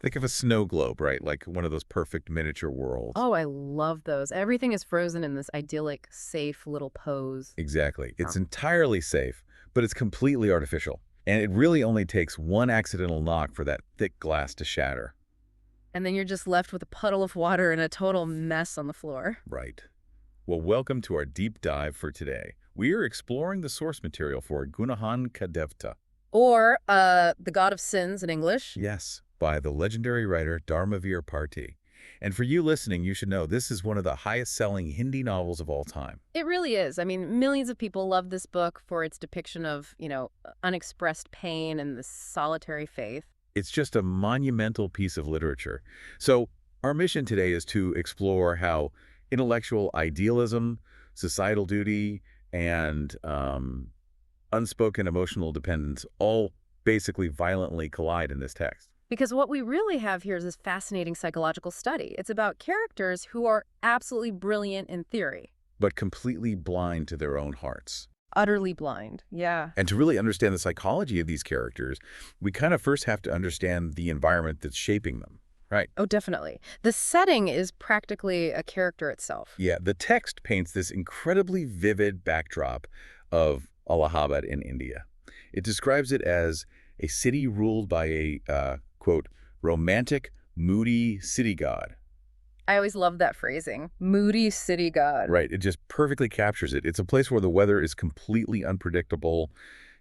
Think of a snow globe, right? Like one of those perfect miniature worlds. Oh, I love those. Everything is frozen in this idyllic, safe little pose. Exactly. Oh. It's entirely safe, but it's completely artificial. And it really only takes one accidental knock for that thick glass to shatter. And then you're just left with a puddle of water and a total mess on the floor. Right. Well, welcome to our deep dive for today. We are exploring the source material for Gunahon Ka Devta. Or The God of Sins in English. Yes, by the legendary writer Dharamvir Bharati. And for you listening, you should know this is one of the highest-selling Hindi novels of all time. It really is. I mean, millions of people love this book for its depiction of, unexpressed pain and this solitary faith. It's just a monumental piece of literature. So our mission today is to explore how intellectual idealism, societal duty, and unspoken emotional dependence all basically violently collide in this text. Because what we really have here is this fascinating psychological study. It's about characters who are absolutely brilliant in theory. But completely blind to their own hearts. Utterly blind. Yeah. And to really understand the psychology of these characters, we kind of first have to understand the environment that's shaping them, right? Oh, definitely. The setting is practically a character itself. Yeah, the text paints this incredibly vivid backdrop of Allahabad in India. It describes it as a city ruled by a, quote, romantic, moody city god. I always love that phrasing. Moody city god. Right, it just perfectly captures it. It's a place where the weather is completely unpredictable.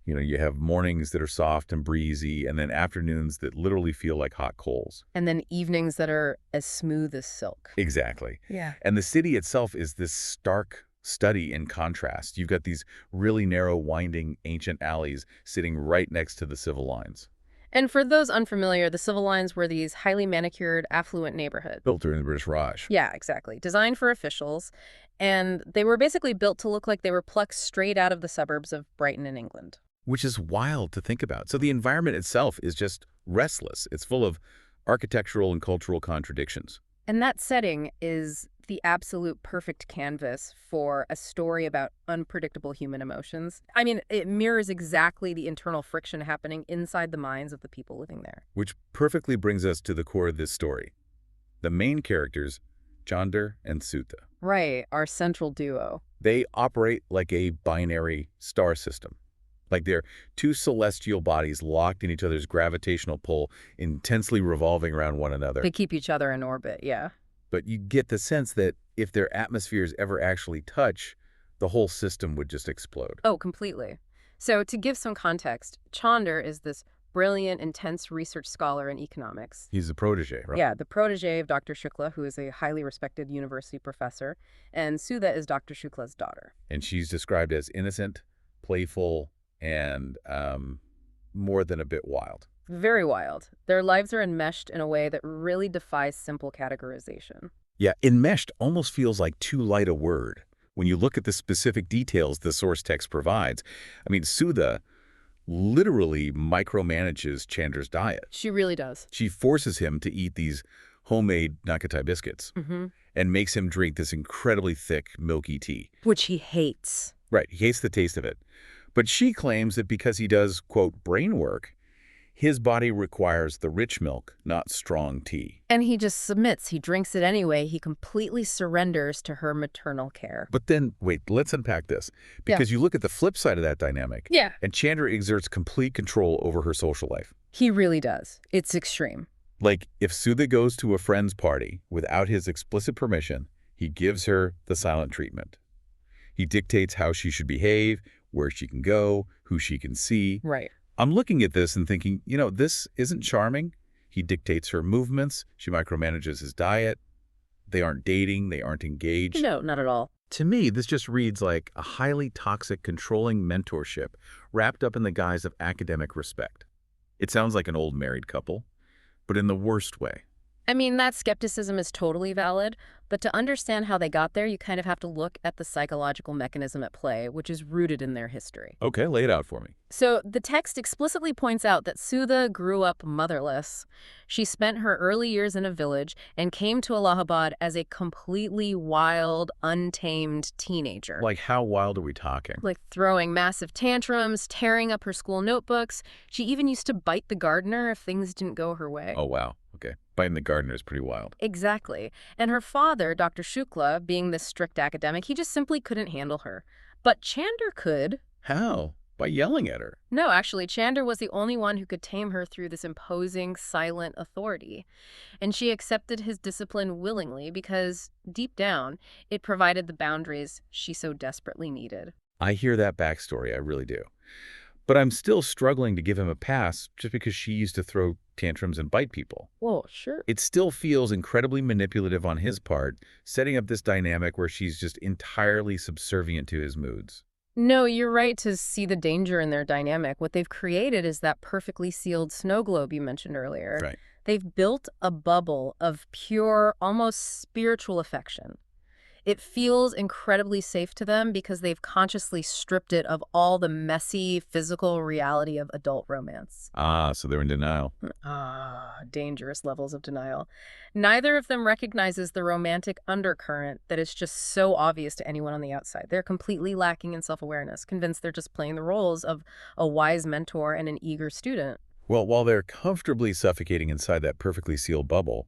You have mornings that are soft and breezy, and then afternoons that literally feel like hot coals. And then evenings that are as smooth as silk. Exactly. Yeah. And the city itself is this stark study in contrast. You've got these really narrow, winding, ancient alleys sitting right next to the civil lines. And for those unfamiliar, the civil lines were these highly manicured, affluent neighborhoods. Built during the British Raj. Yeah, exactly. Designed for officials. And they were basically built to look like they were plucked straight out of the suburbs of Brighton in England. Which is wild to think about. So the environment itself is just restless. It's full of architectural and cultural contradictions. And that setting is the absolute perfect canvas for a story about unpredictable human emotions. I mean, it mirrors exactly the internal friction happening inside the minds of the people living there. Which perfectly brings us to the core of this story. The main characters, Chander and Sudha. Right, our central duo. They operate like a binary star system. Like they're two celestial bodies locked in each other's gravitational pull, intensely revolving around one another. They keep each other in orbit, yeah. But you get the sense that if their atmospheres ever actually touch, the whole system would just explode. Oh, completely. So to give some context, Chander is this brilliant, intense research scholar in economics. He's a protege, right? Yeah, the protege of Dr. Shukla, who is a highly respected university professor, and Sudha is Dr. Shukla's daughter. And she's described as innocent, playful, and more than a bit wild. Very wild. Their lives are enmeshed in a way that really defies simple categorization. Yeah, enmeshed almost feels like too light a word when you look at the specific details the source text provides. I mean, Sudha literally micromanages Chander's diet. She really does. She forces him to eat these homemade nakatai biscuits and makes him drink this incredibly thick, milky tea. Which he hates. Right, he hates the taste of it. But she claims that because he does, quote, brain work, his body requires the rich milk, not strong tea. And he just submits. He drinks it anyway. He completely surrenders to her maternal care. But then, wait, let's unpack this. Because you look at the flip side of that dynamic. Yeah. And Chander exerts complete control over her social life. He really does. It's extreme. Like, if Sudha goes to a friend's party without his explicit permission, he gives her the silent treatment. He dictates how she should behave, where she can go, who she can see. Right. I'm looking at this and thinking, this isn't charming. He dictates her movements. She micromanages his diet. They aren't dating. They aren't engaged. No, not at all. To me, this just reads like a highly toxic, controlling mentorship wrapped up in the guise of academic respect. It sounds like an old married couple, but in the worst way. I mean, that skepticism is totally valid, but to understand how they got there, you kind of have to look at the psychological mechanism at play, which is rooted in their history. Okay, lay it out for me. So the text explicitly points out that Sudha grew up motherless. She spent her early years in a village and came to Allahabad as a completely wild, untamed teenager. Like, how wild are we talking? Like throwing massive tantrums, tearing up her school notebooks. She even used to bite the gardener if things didn't go her way. Oh, wow. Okay. Biting the gardener is pretty wild. Exactly. And her father, Dr. Shukla, being this strict academic, he just simply couldn't handle her. But Chander could. How? By yelling at her. No, actually, Chander was the only one who could tame her through this imposing, silent authority. And she accepted his discipline willingly because, deep down, it provided the boundaries she so desperately needed. I hear that backstory, I really do. But I'm still struggling to give him a pass just because she used to throw tantrums and bite people. Well, sure. It still feels incredibly manipulative on his part, setting up this dynamic where she's just entirely subservient to his moods. No, you're right to see the danger in their dynamic. What they've created is that perfectly sealed snow globe you mentioned earlier. Right. They've built a bubble of pure, almost spiritual affection. It feels incredibly safe to them because they've consciously stripped it of all the messy, physical reality of adult romance. Ah, so they're in denial. Dangerous levels of denial. Neither of them recognizes the romantic undercurrent that is just so obvious to anyone on the outside. They're completely lacking in self-awareness, convinced they're just playing the roles of a wise mentor and an eager student. Well, while they're comfortably suffocating inside that perfectly sealed bubble,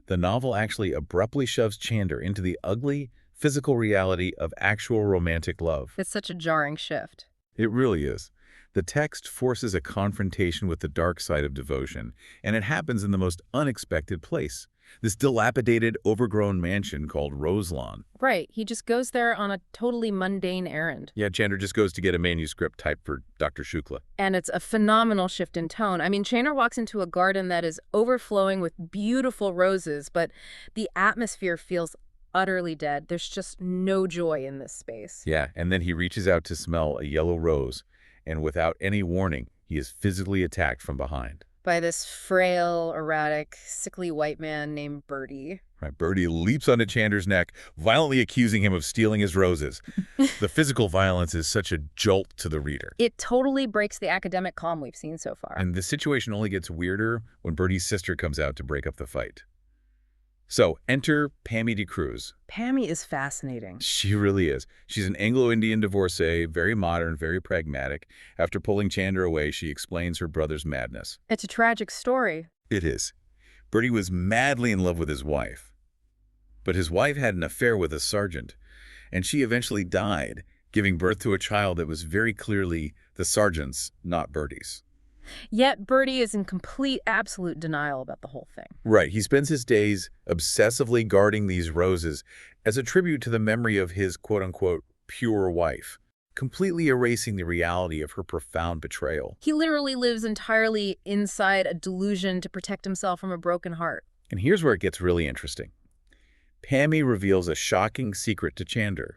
the novel actually abruptly shoves Chander into the ugly, physical reality of actual romantic love. It's such a jarring shift. It really is. The text forces a confrontation with the dark side of devotion, and it happens in the most unexpected place. This dilapidated, overgrown mansion called Roselawn. Right, he just goes there on a totally mundane errand. Yeah, Chander just goes to get a manuscript typed for Dr. Shukla. And it's a phenomenal shift in tone. I mean, Chander walks into a garden that is overflowing with beautiful roses, but the atmosphere feels utterly dead. There's just no joy in this space. Yeah, and then he reaches out to smell a yellow rose, and without any warning, he is physically attacked from behind. By this frail, erratic, sickly white man named Bertie. Right, Bertie leaps onto Chander's neck, violently accusing him of stealing his roses. The physical violence is such a jolt to the reader. It totally breaks the academic calm we've seen so far. And the situation only gets weirder when Bertie's sister comes out to break up the fight. So, enter Pammy de Cruz. Pammy is fascinating. She really is. She's an Anglo-Indian divorcee, very modern, very pragmatic. After pulling Chander away, she explains her brother's madness. It's a tragic story. It is. Bertie was madly in love with his wife. But his wife had an affair with a sergeant, and she eventually died, giving birth to a child that was very clearly the sergeant's, not Bertie's. Yet Bertie is in complete, absolute denial about the whole thing. Right. He spends his days obsessively guarding these roses as a tribute to the memory of his quote-unquote pure wife, completely erasing the reality of her profound betrayal. He literally lives entirely inside a delusion to protect himself from a broken heart. And here's where it gets really interesting. Pammy reveals a shocking secret to Chander.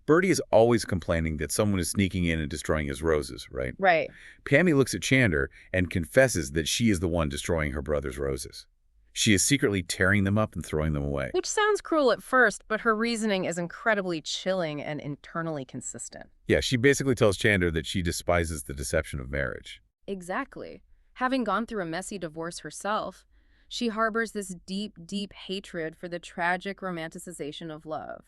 Bertie is always complaining that someone is sneaking in and destroying his roses, right? Right. Pammy looks at Chander and confesses that she is the one destroying her brother's roses. She is secretly tearing them up and throwing them away. Which sounds cruel at first, but her reasoning is incredibly chilling and internally consistent. Yeah, she basically tells Chander that she despises the deception of marriage. Exactly. Having gone through a messy divorce herself, she harbors this deep, deep hatred for the tragic romanticization of love.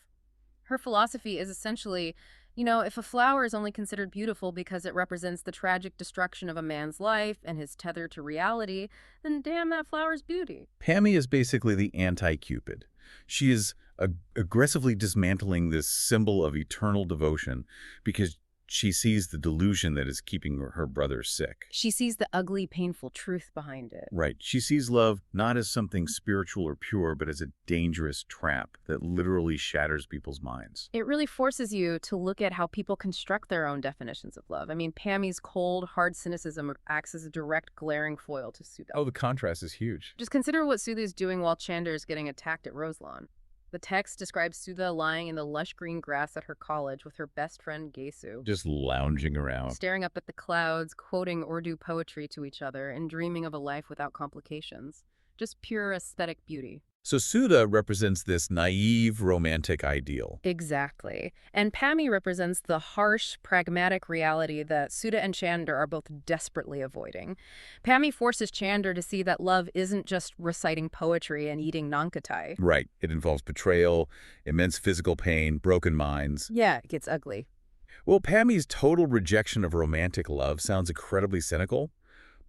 Her philosophy is essentially, if a flower is only considered beautiful because it represents the tragic destruction of a man's life and his tether to reality, then damn that flower's beauty. Pammy is basically the anti-Cupid. She is aggressively dismantling this symbol of eternal devotion because she sees the delusion that is keeping her brother sick. She sees the ugly, painful truth behind it. Right. She sees love not as something spiritual or pure, but as a dangerous trap that literally shatters people's minds. It really forces you to look at how people construct their own definitions of love. I mean, Pammy's cold, hard cynicism acts as a direct, glaring foil to Sudha. Oh, the contrast is huge. Just consider what Sudha is doing while Chander is getting attacked at Roselawn. The text describes Sudha lying in the lush green grass at her college with her best friend Gesu, Just lounging around. staring up at the clouds, quoting Urdu poetry to each other, and dreaming of a life without complications. Just pure aesthetic beauty. So Sudha represents this naive romantic ideal. Exactly. And Pammy represents the harsh, pragmatic reality that Sudha and Chander are both desperately avoiding. Pammy forces Chander to see that love isn't just reciting poetry and eating nankatai. Right. It involves betrayal, immense physical pain, broken minds. Yeah, it gets ugly. Well, Pammy's total rejection of romantic love sounds incredibly cynical,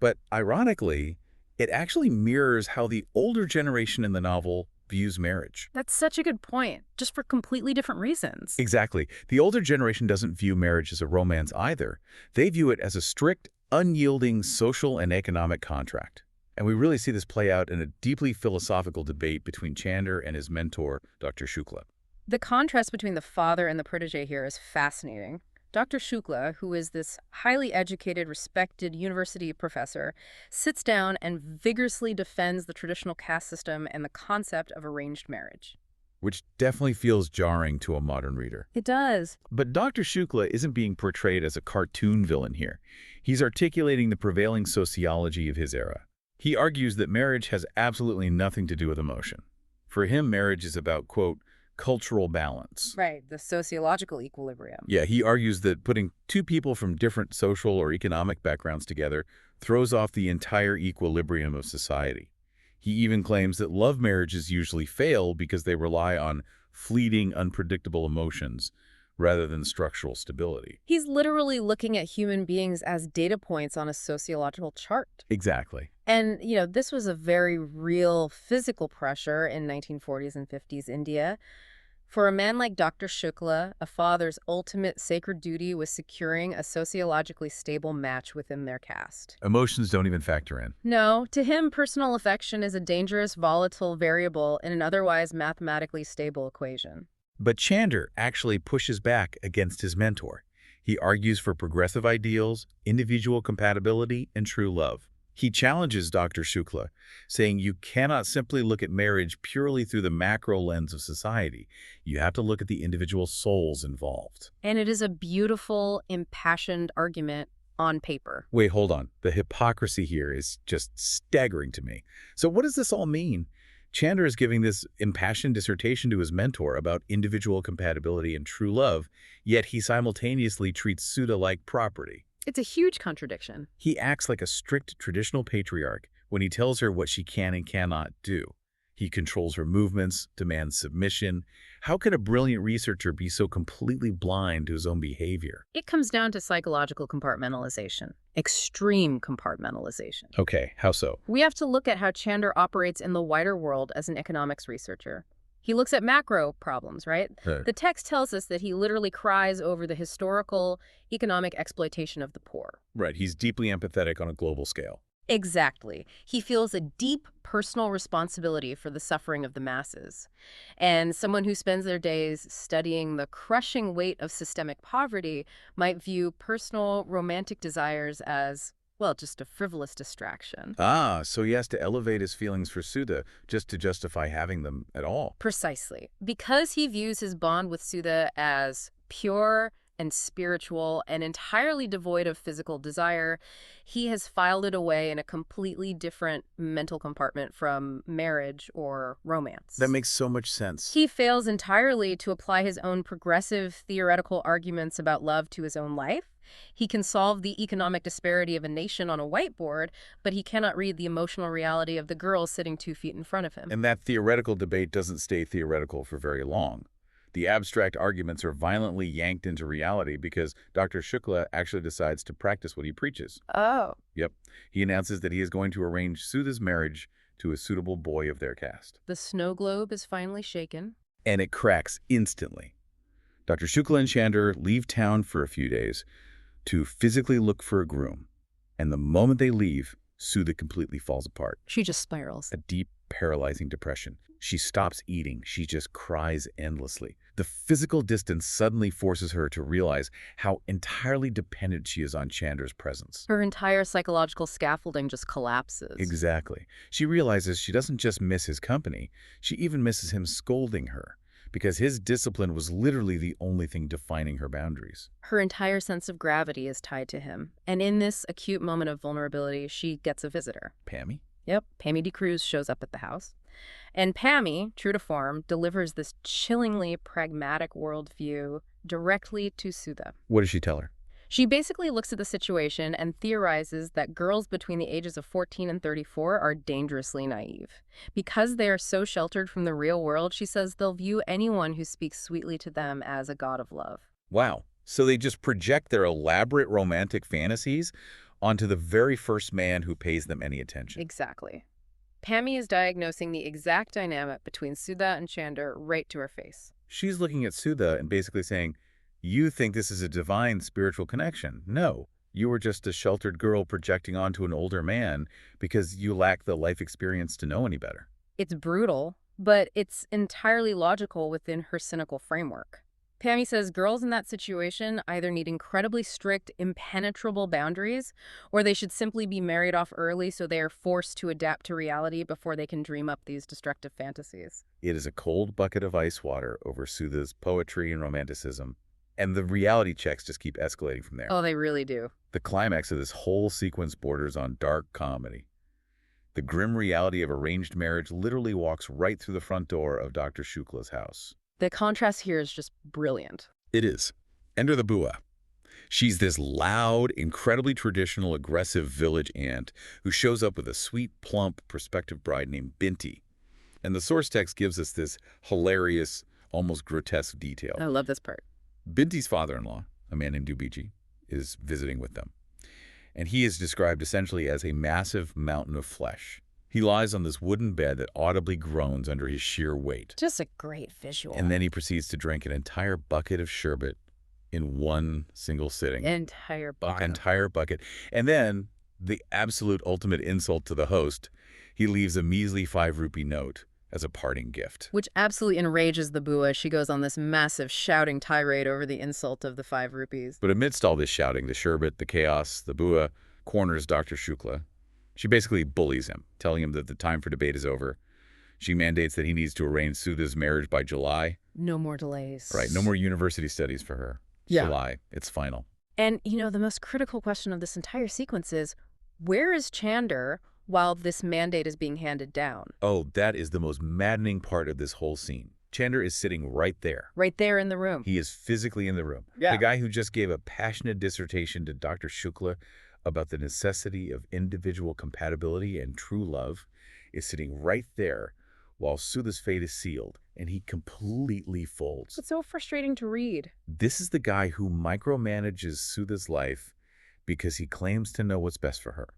but ironically, it actually mirrors how the older generation in the novel views marriage. That's such a good point, just for completely different reasons. Exactly. The older generation doesn't view marriage as a romance either. They view it as a strict, unyielding social and economic contract. And we really see this play out in a deeply philosophical debate between Chander and his mentor, Dr. Shukla. The contrast between the father and the protege here is fascinating. Dr. Shukla, who is this highly educated, respected university professor, sits down and vigorously defends the traditional caste system and the concept of arranged marriage. Which definitely feels jarring to a modern reader. It does. But Dr. Shukla isn't being portrayed as a cartoon villain here. He's articulating the prevailing sociology of his era. He argues that marriage has absolutely nothing to do with emotion. For him, marriage is about, quote, cultural balance. Right, the sociological equilibrium. Yeah, he argues that putting two people from different social or economic backgrounds together throws off the entire equilibrium of society. He even claims that love marriages usually fail because they rely on fleeting, unpredictable emotions rather than structural stability. He's literally looking at human beings as data points on a sociological chart. Exactly. And, this was a very real physical pressure in 1940s and 50s India. For a man like Dr. Shukla, a father's ultimate sacred duty was securing a sociologically stable match within their caste. Emotions don't even factor in. No, to him, personal affection is a dangerous, volatile variable in an otherwise mathematically stable equation. But Chander actually pushes back against his mentor. He argues for progressive ideals, individual compatibility, and true love. He challenges Dr. Shukla, saying you cannot simply look at marriage purely through the macro lens of society. You have to look at the individual souls involved. And it is a beautiful, impassioned argument on paper. Wait, hold on. The hypocrisy here is just staggering to me. So what does this all mean? Chander is giving this impassioned dissertation to his mentor about individual compatibility and true love, yet he simultaneously treats Sudha like property. It's a huge contradiction. He acts like a strict traditional patriarch when he tells her what she can and cannot do. He controls her movements, demands submission. How can a brilliant researcher be so completely blind to his own behavior? It comes down to psychological compartmentalization, extreme compartmentalization. Okay, how so? We have to look at how Chander operates in the wider world as an economics researcher. He looks at macro problems, right? The text tells us that he literally cries over the historical economic exploitation of the poor. Right, he's deeply empathetic on a global scale. Exactly. He feels a deep personal responsibility for the suffering of the masses. And someone who spends their days studying the crushing weight of systemic poverty might view personal romantic desires as, well, just a frivolous distraction. Ah, so he has to elevate his feelings for Sudha just to justify having them at all. Precisely. Because he views his bond with Sudha as pure and spiritual and entirely devoid of physical desire, he has filed it away in a completely different mental compartment from marriage or romance. That makes so much sense. He fails entirely to apply his own progressive theoretical arguments about love to his own life. He can solve the economic disparity of a nation on a whiteboard, but he cannot read the emotional reality of the girl sitting 2 feet in front of him. And that theoretical debate doesn't stay theoretical for very long. The abstract arguments are violently yanked into reality because Dr. Shukla actually decides to practice what he preaches. Oh. Yep. He announces that he is going to arrange Sudha's marriage to a suitable boy of their caste. The snow globe is finally shaken. And it cracks instantly. Dr. Shukla and Chander leave town for a few days to physically look for a groom. And the moment they leave, Sudha completely falls apart. She just spirals. A deep, paralyzing depression. She stops eating. She just cries endlessly. The physical distance suddenly forces her to realize how entirely dependent she is on Chander's presence. Her entire psychological scaffolding just collapses. Exactly. She realizes she doesn't just miss his company, she even misses him scolding her, because his discipline was literally the only thing defining her boundaries. Her entire sense of gravity is tied to him. And in this acute moment of vulnerability, she gets a visitor. Pammy? Yep, Pammy de Cruz shows up at the house. And Pammy, true to form, delivers this chillingly pragmatic worldview directly to Sudha. What does she tell her? She basically looks at the situation and theorizes that girls between the ages of 14 and 34 are dangerously naive. Because they are so sheltered from the real world, she says they'll view anyone who speaks sweetly to them as a god of love. Wow. So they just project their elaborate romantic fantasies onto the very first man who pays them any attention. Exactly. Pammy is diagnosing the exact dynamic between Sudha and Chander right to her face. She's looking at Sudha and basically saying, you think this is a divine spiritual connection. No, you were just a sheltered girl projecting onto an older man because you lack the life experience to know any better. It's brutal, but it's entirely logical within her cynical framework. Pammy says girls in that situation either need incredibly strict, impenetrable boundaries, or they should simply be married off early so they are forced to adapt to reality before they can dream up these destructive fantasies. It is a cold bucket of ice water over Sudha's poetry and romanticism, and the reality checks just keep escalating from there. Oh, they really do. The climax of this whole sequence borders on dark comedy. The grim reality of arranged marriage literally walks right through the front door of Dr. Shukla's house. The contrast here is just brilliant. It is. Enter the Bua. She's this loud, incredibly traditional, aggressive village aunt who shows up with a sweet, plump, prospective bride named Binti. And the source text gives us this hilarious, almost grotesque detail. I love this part. Binti's father-in-law, a man named Dubiji, is visiting with them. And he is described essentially as a massive mountain of flesh. He lies on this wooden bed that audibly groans under his sheer weight. Just a great visual. And then he proceeds to drink an entire bucket of sherbet in one single sitting. Entire bucket. Entire bucket. And then, the absolute ultimate insult to the host, he leaves a measly 5-rupee note as a parting gift. Which absolutely enrages the Bua. She goes on this massive shouting tirade over the insult of the 5 rupees. But amidst all this shouting, the sherbet, the chaos, the Bua corners Dr. Shukla. She basically bullies him, telling him that the time for debate is over. She mandates that he needs to arrange Sudha's marriage by July. No more delays. Right, no more university studies for her. Yeah. July, it's final. And, the most critical question of this entire sequence is, where is Chander while this mandate is being handed down? Oh, that is the most maddening part of this whole scene. Chander is sitting right there. Right there in the room. He is physically in the room. Yeah. The guy who just gave a passionate dissertation to Dr. Shukla about the necessity of individual compatibility and true love is sitting right there while Sudha's fate is sealed, and he completely folds. It's so frustrating to read. This is the guy who micromanages Sudha's life because he claims to know what's best for her.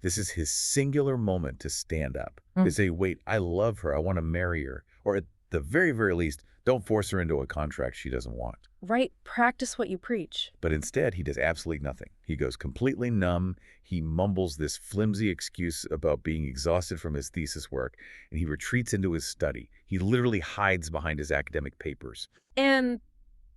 This is his singular moment to stand up. To say, wait, I love her, I want to marry her. Or at the very, very least, don't force her into a contract she doesn't want. Right, practice what you preach. But instead, he does absolutely nothing. He goes completely numb. He mumbles this flimsy excuse about being exhausted from his thesis work, and he retreats into his study. He literally hides behind his academic papers. And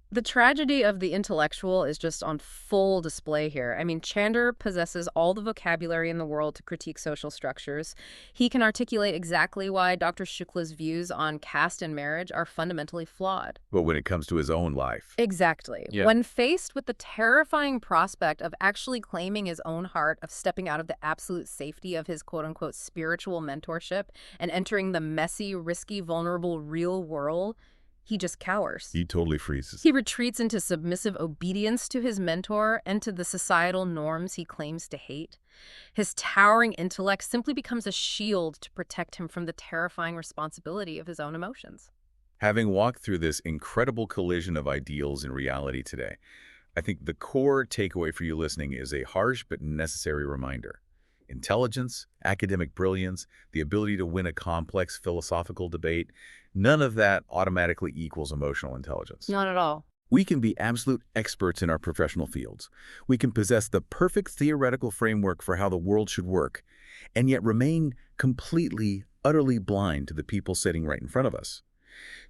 the tragedy of the intellectual is just on full display here. I mean, Chander possesses all the vocabulary in the world to critique social structures. He can articulate exactly why Dr. Shukla's views on caste and marriage are fundamentally flawed. But when it comes to his own life... Exactly. Yeah. When faced with the terrifying prospect of actually claiming his own heart, of stepping out of the absolute safety of his quote-unquote spiritual mentorship and entering the messy, risky, vulnerable real world, he just cowers. He totally freezes. He retreats into submissive obedience to his mentor and to the societal norms he claims to hate. His towering intellect simply becomes a shield to protect him from the terrifying responsibility of his own emotions. Having walked through this incredible collision of ideals and reality today, I think the core takeaway for you listening is a harsh but necessary reminder. Intelligence, academic brilliance, the ability to win a complex philosophical debate, none of that automatically equals emotional intelligence. Not at all. We can be absolute experts in our professional fields. We can possess the perfect theoretical framework for how the world should work, and yet remain completely, utterly blind to the people sitting right in front of us.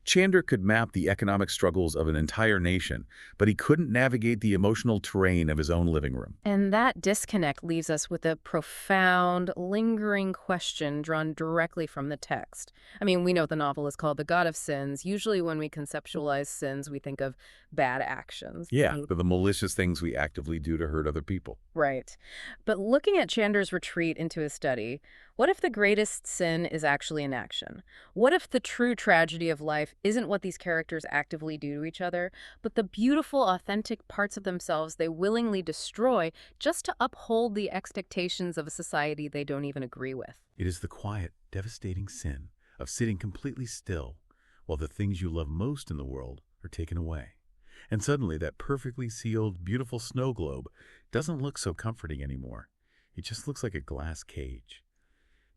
Chander could map the economic struggles of an entire nation, but he couldn't navigate the emotional terrain of his own living room. And that disconnect leaves us with a profound, lingering question drawn directly from the text. I mean, we know the novel is called The God of Sins. Usually when we conceptualize sins, we think of bad actions. Yeah, the malicious things we actively do to hurt other people. Right. But looking at Chander's retreat into his study, what if the greatest sin is actually inaction? What if the true tragedy of life isn't what these characters actively do to each other, but the beautiful, authentic parts of themselves they willingly destroy just to uphold the expectations of a society they don't even agree with? It is the quiet, devastating sin of sitting completely still while the things you love most in the world are taken away. And suddenly, that perfectly sealed, beautiful snow globe doesn't look so comforting anymore. It just looks like a glass cage.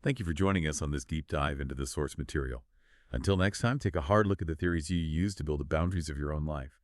Thank you for joining us on this deep dive into the source material. Until next time, take a hard look at the theories you use to build the boundaries of your own life.